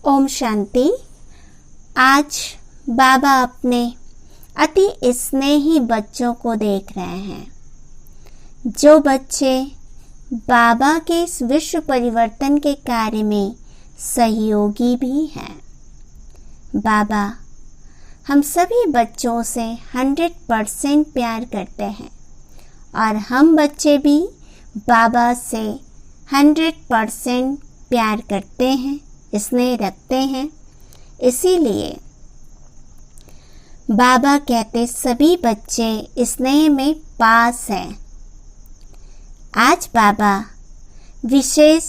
ओम शांति। आज बाबा अपने अति स्नेही बच्चों को देख रहे हैं, जो बच्चे बाबा के इस विश्व परिवर्तन के कार्य में सहयोगी भी हैं। बाबा हम सभी बच्चों से 100% प्यार करते हैं और हम बच्चे भी बाबा से 100% प्यार करते हैं, स्नेह रखते हैं। इसीलिए बाबा कहते सभी बच्चे स्नेह में पास हैं। आज बाबा विशेष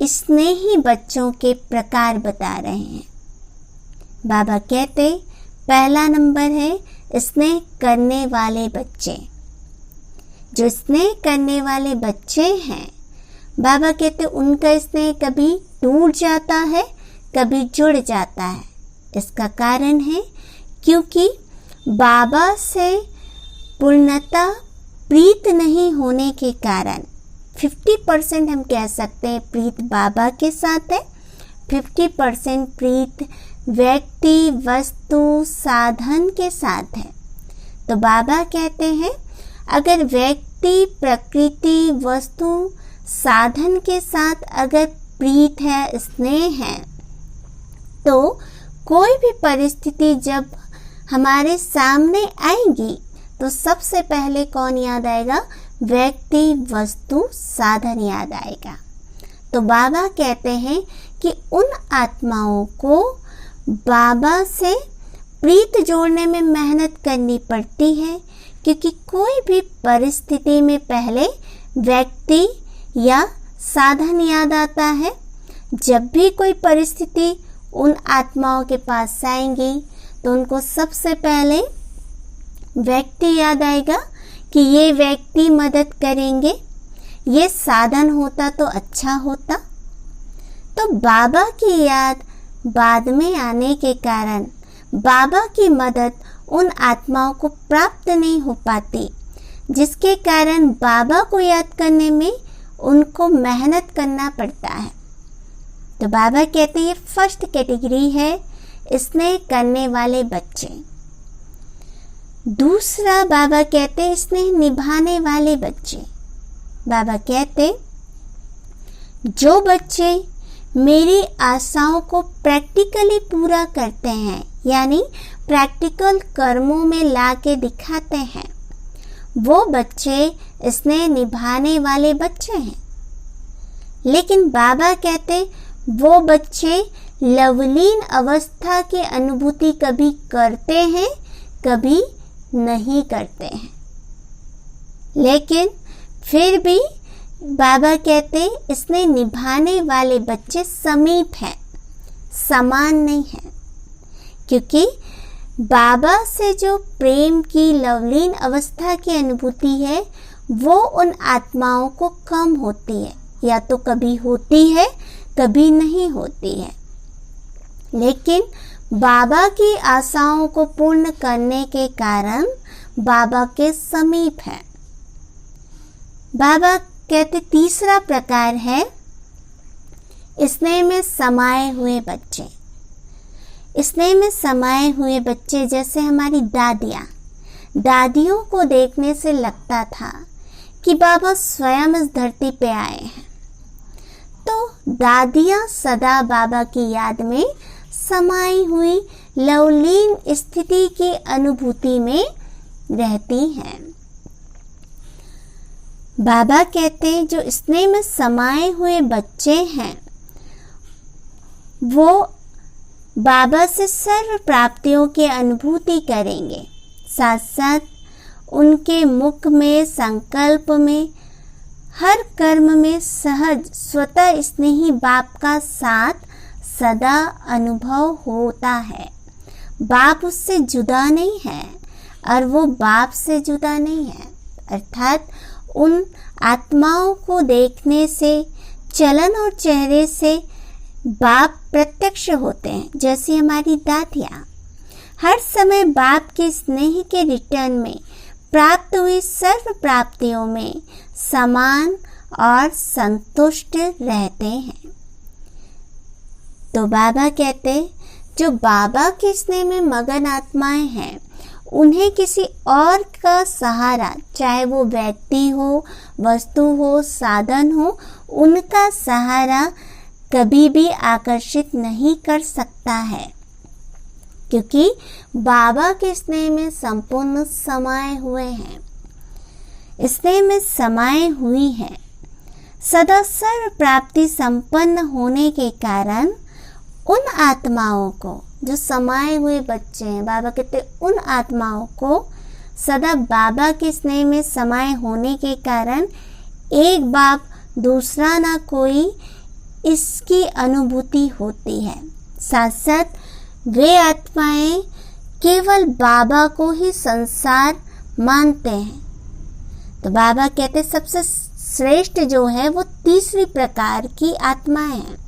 स्नेही बच्चों के प्रकार बता रहे हैं। बाबा कहते पहला नंबर है स्नेह करने वाले बच्चे। जो स्नेह करने वाले बच्चे हैं, बाबा कहते उनका स्नेह कभी टूट जाता है, कभी जुड़ जाता है। इसका कारण है क्योंकि बाबा से पूर्णता प्रीत नहीं होने के कारण 50% हम कह सकते हैं प्रीत बाबा के साथ है, 50% प्रीत व्यक्ति, वस्तु, साधन के साथ है। तो बाबा कहते हैं अगर व्यक्ति, प्रकृति, वस्तु, साधन के साथ अगर प्रीत है, स्नेह है, तो कोई भी परिस्थिति जब हमारे सामने आएगी तो सबसे पहले कौन याद आएगा? व्यक्ति, वस्तु, साधन याद आएगा। तो बाबा कहते हैं कि उन आत्माओं को बाबा से प्रीत जोड़ने में मेहनत करनी पड़ती है, क्योंकि कोई भी परिस्थिति में पहले व्यक्ति या साधन याद आता है। जब भी कोई परिस्थिति उन आत्माओं के पास आएंगी तो उनको सबसे पहले व्यक्ति याद आएगा कि ये व्यक्ति मदद करेंगे, ये साधन होता तो अच्छा होता। तो बाबा की याद बाद में आने के कारण बाबा की मदद उन आत्माओं को प्राप्त नहीं हो पाती, जिसके कारण बाबा को याद करने में उनको मेहनत करना पड़ता है। तो बाबा कहते हैं ये फर्स्ट कैटेगरी है स्नेह करने वाले बच्चे। दूसरा बाबा कहते स्नेह निभाने वाले बच्चे। बाबा कहते जो बच्चे मेरी आशाओं को प्रैक्टिकली पूरा करते हैं, यानी प्रैक्टिकल कर्मों में ला के दिखाते हैं, वो बच्चे स्नेह निभाने वाले बच्चे हैं। लेकिन बाबा कहते वो बच्चे लवलीन अवस्था की अनुभूति कभी करते हैं, कभी नहीं करते हैं। लेकिन फिर भी बाबा कहते स्नेह निभाने वाले बच्चे समीप हैं, समान नहीं हैं, क्योंकि बाबा से जो प्रेम की लवलीन अवस्था की अनुभूति है वो उन आत्माओं को कम होती है, या तो कभी होती है, कभी नहीं होती है। लेकिन बाबा की आशाओं को पूर्ण करने के कारण बाबा के समीप है। बाबा कहते तीसरा प्रकार है स्नेह में समाये हुए बच्चे। स्नेह में समाये हुए बच्चे जैसे हमारी दादियों को देखने से लगता था कि बाबा स्वयं इस धरती पे आए हैं। तो दादियाँ सदा बाबा की याद में समाई हुई लवलीन स्थिति की अनुभूति में रहती हैं। बाबा कहते हैं जो स्नेह में समाये हुए बच्चे हैं वो बाबा से सर्व प्राप्तियों की अनुभूति करेंगे, साथ साथ उनके मुख में, संकल्प में, हर कर्म में सहज स्वतः स्नेही बाप का साथ सदा अनुभव होता है। बाप उससे जुदा नहीं है और वो बाप से जुदा नहीं है। अर्थात उन आत्माओं को देखने से, चलन और चेहरे से बाप प्रत्यक्ष होते हैं। जैसे हमारी दादियाँ हर समय बाप के स्नेह के रिटर्न में प्राप्त हुई सर्व प्राप्तियों में समान और संतुष्ट रहते हैं। तो बाबा कहते जो बाबा के स्नेह में मगन आत्माएं हैं उन्हें किसी और का सहारा, चाहे वो व्यक्ति हो, वस्तु हो, साधन हो, उनका सहारा कभी भी आकर्षित नहीं कर सकता है, क्योंकि बाबा के स्नेह में संपूर्ण समाये हुए हैं, स्नेह में समाये हुई हैं। सदा सर्व प्राप्ति संपन्न होने के कारण उन आत्माओं को, जो समाये हुए बच्चे हैं, बाबा कहते उन आत्माओं को सदा बाबा के स्नेह में समाये होने के कारण एक बाप दूसरा ना कोई इसकी अनुभूति होती है। साथ साथ वे आत्माएं केवल बाबा को ही संसार मानते हैं। तो बाबा कहते सबसे श्रेष्ठ जो है वो तीसरी प्रकार की आत्माएं हैं।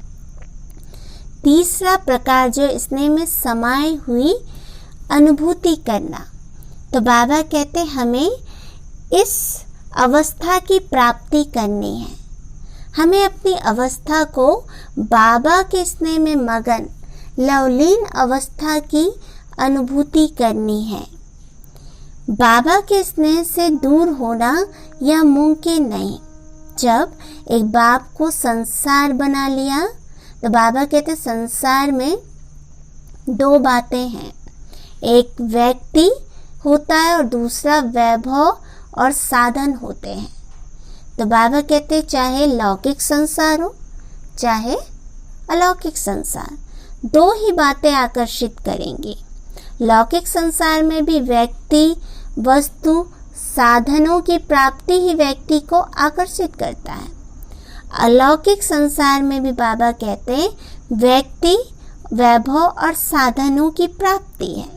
तीसरा प्रकार जो स्नेह में समाई हुई अनुभूति करना। तो बाबा कहते हमें इस अवस्था की प्राप्ति करनी है। हमें अपनी अवस्था को बाबा के स्नेह में मगन लवलीन अवस्था की अनुभूति करनी है। बाबा के स्नेह से दूर होना यह मुमकिन नहीं। जब एक बाप को संसार बना लिया तो बाबा कहते संसार में दो बातें हैं, एक व्यक्ति होता है और दूसरा वैभव और साधन होते हैं। तो बाबा कहते चाहे लौकिक संसार हो चाहे अलौकिक संसार, दो ही बातें आकर्षित करेंगी। लौकिक संसार में भी व्यक्ति, वस्तु, साधनों की प्राप्ति ही व्यक्ति को आकर्षित करता है। अलौकिक संसार में भी बाबा कहते हैं व्यक्ति, वैभव और साधनों की प्राप्ति है।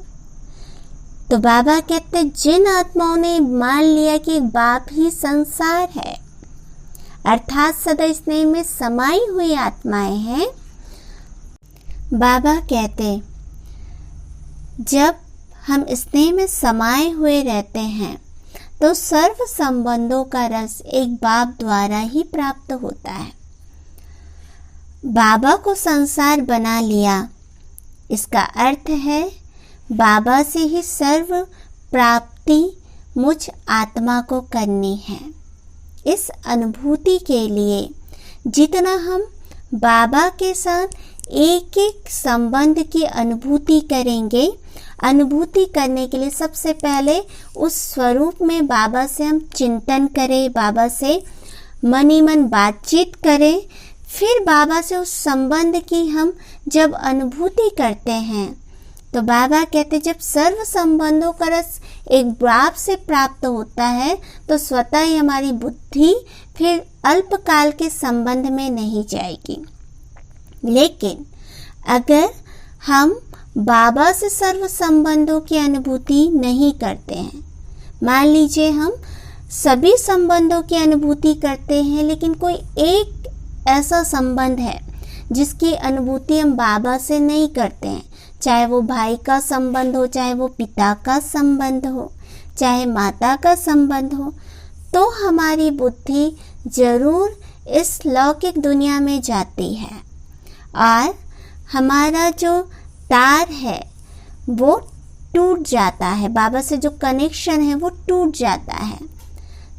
तो बाबा कहते जिन आत्माओं ने मान लिया कि बाप ही संसार है, अर्थात सदा स्नेह में समाई हुई आत्माएं हैं, बाबा कहते जब हम स्नेह में समाये हुए रहते हैं तो सर्व संबंधों का रस एक बाप द्वारा ही प्राप्त होता है। बाबा को संसार बना लिया, इसका अर्थ है बाबा से ही सर्व प्राप्ति मुझ आत्मा को करनी है। इस अनुभूति के लिए जितना हम बाबा के साथ एक एक संबंध की अनुभूति करेंगे, अनुभूति करने के लिए सबसे पहले उस स्वरूप में बाबा से हम चिंतन करें, बाबा से मन ही मन बातचीत करें। फिर बाबा से उस संबंध की हम जब अनुभूति करते हैं तो बाबा कहते जब सर्व संबंधों का रस एक बाप से प्राप्त होता है तो स्वतः ही हमारी बुद्धि फिर अल्पकाल के संबंध में नहीं जाएगी। लेकिन अगर हम बाबा से सर्व संबंधों की अनुभूति नहीं करते हैं, मान लीजिए हम सभी संबंधों की अनुभूति करते हैं लेकिन कोई एक ऐसा संबंध है जिसकी अनुभूति हम बाबा से नहीं करते हैं, चाहे वो भाई का संबंध हो, चाहे वो पिता का संबंध हो, चाहे माता का संबंध हो, तो हमारी बुद्धि जरूर इस लौकिक दुनिया में जाती है और हमारा जो तार है वो टूट जाता है, बाबा से जो कनेक्शन है वो टूट जाता है।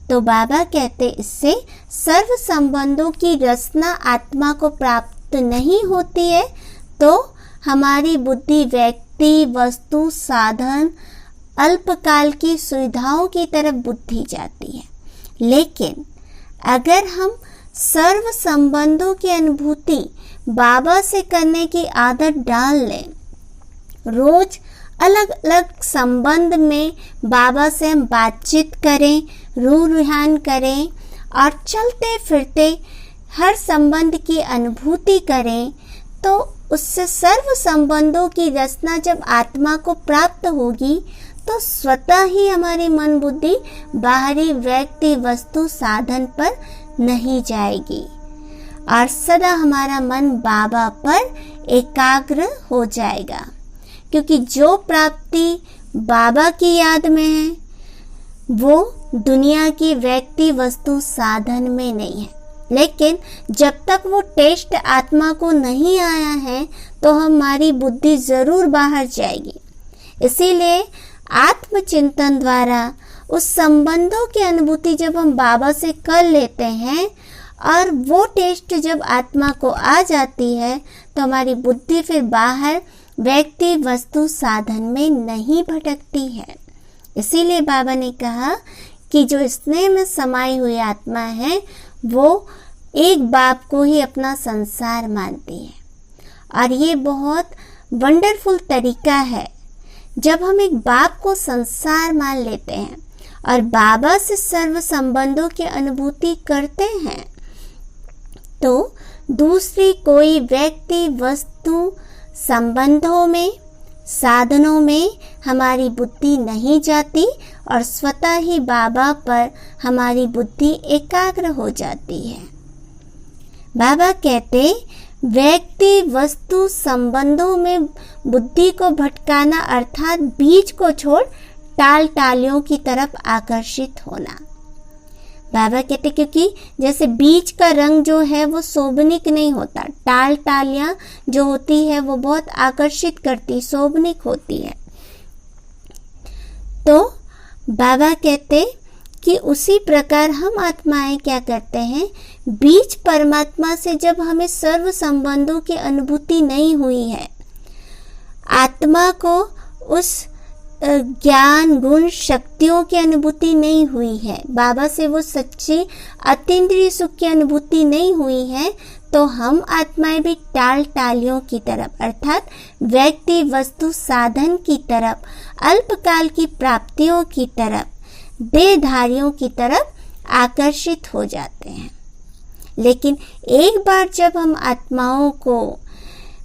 तो बाबा कहते इससे सर्व संबंधों की रसना आत्मा को प्राप्त नहीं होती है, तो हमारी बुद्धि व्यक्ति, वस्तु, साधन, अल्पकाल की सुविधाओं की तरफ बुद्धि जाती है। लेकिन अगर हम सर्व संबंधों की अनुभूति बाबा से करने की आदत डाल लें, रोज अलग अलग संबंध में बाबा से हम बातचीत करें, रूहान करें और चलते फिरते हर संबंध की अनुभूति करें, तो उससे सर्व संबंधों की रचना जब आत्मा को प्राप्त होगी तो स्वतः ही हमारी मन बुद्धि बाहरी व्यक्ति, वस्तु, साधन पर नहीं जाएगी और सदा हमारा मन बाबा पर एकाग्र हो जाएगा, क्योंकि जो प्राप्ति बाबा की याद में है वो दुनिया की व्यक्ति, वस्तु, साधन में नहीं है। लेकिन जब तक वो टेस्ट आत्मा को नहीं आया है तो हमारी बुद्धि जरूर बाहर जाएगी। इसीलिए आत्मचिंतन द्वारा उस संबंधों की अनुभूति जब हम बाबा से कर लेते हैं और वो टेस्ट जब आत्मा को आ जाती है तो हमारी बुद्धि फिर बाहर व्यक्ति वस्तु साधन में नहीं भटकती है। इसीलिए बाबा ने कहा कि जो स्नेह में समाई हुई आत्मा है वो एक बाप को ही अपना संसार मानती है। और ये बहुत वंडरफुल तरीका है। जब हम एक बाप को संसार मान लेते हैं और बाबा से सर्व संबंधों की अनुभूति करते हैं तो दूसरी कोई व्यक्ति वस्तु संबंधों में साधनों में हमारी बुद्धि नहीं जाती और स्वतः ही बाबा पर हमारी बुद्धि एकाग्र हो जाती है। बाबा कहते व्यक्ति वस्तु संबंधों में बुद्धि को भटकाना अर्थात बीज को छोड़ टाल टालियों की तरफ आकर्षित होना। बाबा कहते क्योंकि जैसे बीज का रंग जो है वो शोभनिक नहीं होता, टाल टालियां जो होती है वो बहुत आकर्षित करती, शोभनिक होती है। तो बाबा कहते कि उसी प्रकार हम आत्माएं क्या करते हैं, बीज परमात्मा से जब हमें सर्व संबंधों की अनुभूति नहीं हुई है, आत्मा को उस ज्ञान गुण शक्तियों की अनुभूति नहीं हुई है, बाबा से वो सच्ची अतीन्द्रिय सुख की अनुभूति नहीं हुई है, तो हम आत्माएं भी टाल टालियों की तरफ अर्थात व्यक्ति वस्तु साधन की तरफ, अल्पकाल की प्राप्तियों की तरफ, देहधारियों की तरफ आकर्षित हो जाते हैं। लेकिन एक बार जब हम आत्माओं को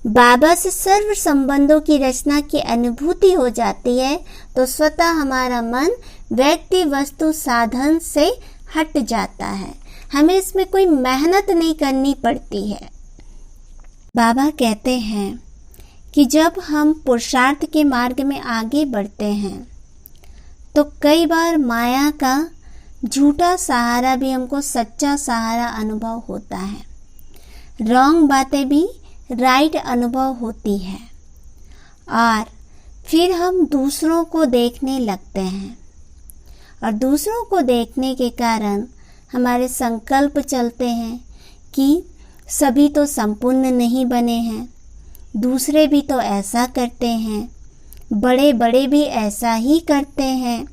बाबा से सर्व संबंधों की रचना की अनुभूति हो जाती है तो स्वतः हमारा मन व्यक्ति वस्तु साधन से हट जाता है, हमें इसमें कोई मेहनत नहीं करनी पड़ती है। बाबा कहते हैं कि जब हम पुरुषार्थ के मार्ग में आगे बढ़ते हैं तो कई बार माया का झूठा सहारा भी हमको सच्चा सहारा अनुभव होता है, रॉन्ग बातें भी राइट अनुभव होती है और फिर हम दूसरों को देखने लगते हैं और दूसरों को देखने के कारण हमारे संकल्प चलते हैं कि सभी तो संपूर्ण नहीं बने हैं, दूसरे भी तो ऐसा करते हैं, बड़े बड़े भी ऐसा ही करते हैं,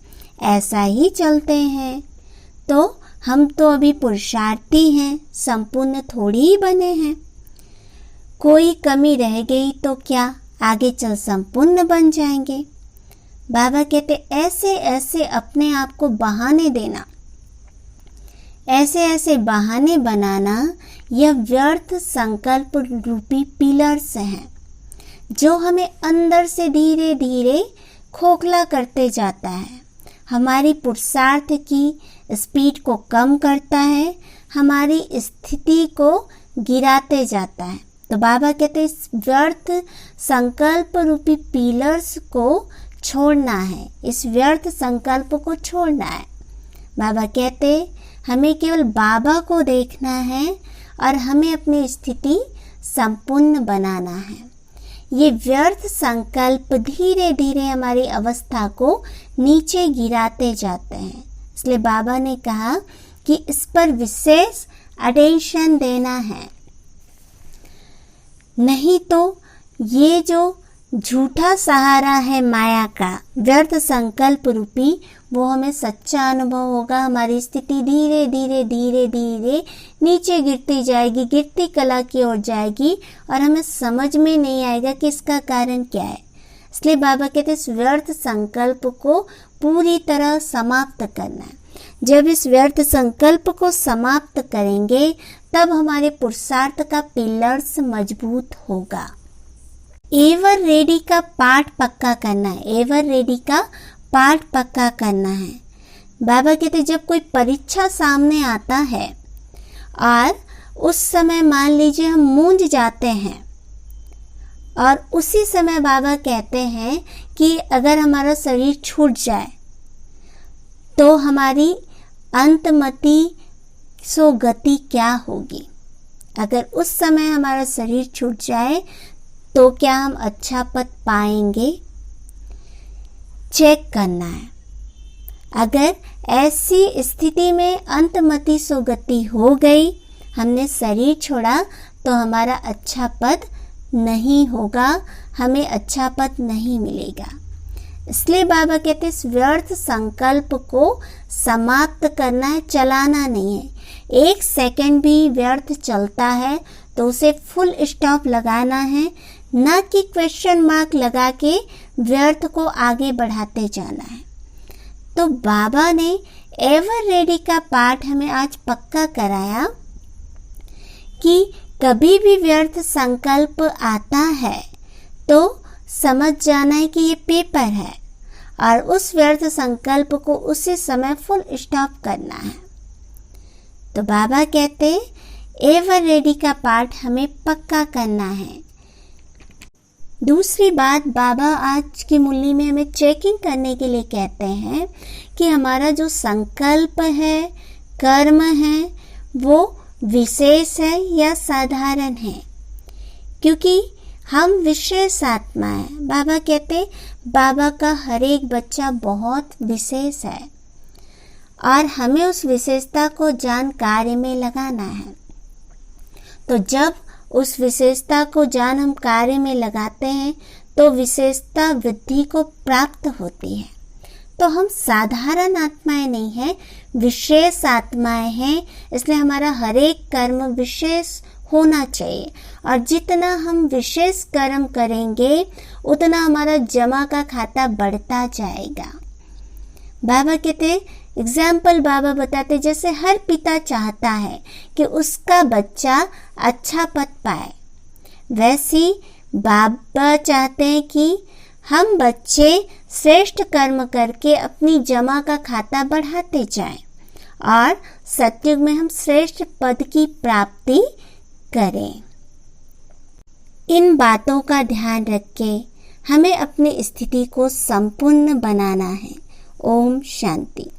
ऐसा ही चलते हैं, तो हम तो अभी पुरुषार्थी हैं, संपूर्ण थोड़ी ही बने हैं, कोई कमी रह गई तो क्या आगे चल संपूर्ण बन जाएंगे। बाबा कहते ऐसे ऐसे अपने आप को बहाने देना, ऐसे ऐसे बहाने बनाना, यह व्यर्थ संकल्प रूपी पिलर्स हैं जो हमें अंदर से धीरे धीरे खोखला करते जाता है, हमारी पुरुषार्थ की स्पीड को कम करता है, हमारी स्थिति को गिराते जाता है। तो बाबा कहते इस व्यर्थ संकल्प रूपी पिलर्स को छोड़ना है, इस व्यर्थ संकल्प को छोड़ना है। बाबा कहते हमें केवल बाबा को देखना है और हमें अपनी स्थिति संपूर्ण बनाना है। ये व्यर्थ संकल्प धीरे धीरे हमारी अवस्था को नीचे गिराते जाते हैं, इसलिए बाबा ने कहा कि इस पर विशेष अटेंशन देना है, नहीं तो ये जो झूठा सहारा है माया का व्यर्थ संकल्प रूपी, वो हमें सच्चा अनुभव होगा, हमारी स्थिति धीरे धीरे धीरे धीरे नीचे गिरती जाएगी, गिरती कला की ओर जाएगी और हमें समझ में नहीं आएगा कि इसका कारण क्या है। इसलिए बाबा कहते हैं इस व्यर्थ संकल्प को पूरी तरह समाप्त करना है। जब इस व्यर्थ संकल्प को समाप्त करेंगे तब हमारे पुरुषार्थ का पिलर्स मजबूत होगा। एवर रेडी का पाठ पक्का करना है, एवर रेडी का पाठ पक्का करना है। बाबा कहते जब कोई परीक्षा सामने आता है और उस समय मान लीजिए हम मूंझ जाते हैं और उसी समय बाबा कहते हैं कि अगर हमारा शरीर छूट जाए तो हमारी अंतमति सो गति क्या होगी। अगर उस समय हमारा शरीर छूट जाए तो क्या हम अच्छा पद पाएंगे, चेक करना है। अगर ऐसी स्थिति में अंतमति सो गति हो गई, हमने शरीर छोड़ा, तो हमारा अच्छा पद नहीं होगा, हमें अच्छा पद नहीं मिलेगा। इसलिए बाबा कहते हैं इस व्यर्थ संकल्प को समाप्त करना है, चलाना नहीं है। 1 सेकंड भी व्यर्थ चलता है तो उसे फुल स्टॉप लगाना है, ना कि क्वेश्चन मार्क लगा के व्यर्थ को आगे बढ़ाते जाना है। तो बाबा ने एवर रेडी का पाठ हमें आज पक्का कराया कि कभी भी व्यर्थ संकल्प आता है तो समझ जाना है कि ये पेपर है और उस व्यर्थ संकल्प को उसी समय फुल स्टॉप करना है। तो बाबा कहते एवर रेडी का पाठ हमें पक्का करना है। दूसरी बात, बाबा आज की मुरली में हमें चेकिंग करने के लिए कहते हैं कि हमारा जो संकल्प है, कर्म है, वो विशेष है या साधारण है, क्योंकि हम विशेष आत्मा है। बाबा कहते बाबा का हर एक बच्चा बहुत विशेष है और हमें उस विशेषता को जान कार्य में लगाना है। तो जब उस विशेषता को जान हम कार्य में लगाते हैं तो विशेषता वृद्धि को प्राप्त होती है। तो हम साधारण आत्माएं नहीं हैं, विशेष आत्माएं हैं। इसलिए हमारा हर एक कर्म विशेष होना चाहिए और जितना हम विशेष कर्म करेंगे उतना हमारा जमा का खाता बढ़ता जाएगा। बाबा कहते एग्जाम्पल बाबा बताते जैसे हर पिता चाहता है कि उसका बच्चा अच्छा पद पाए, वैसे बाबा चाहते हैं कि हम बच्चे श्रेष्ठ कर्म करके अपनी जमा का खाता बढ़ाते जाएं और सतयुग में हम श्रेष्ठ पद की प्राप्ति करें। इन बातों का ध्यान रख के हमें अपनी स्थिति को संपूर्ण बनाना है। ओम शांति।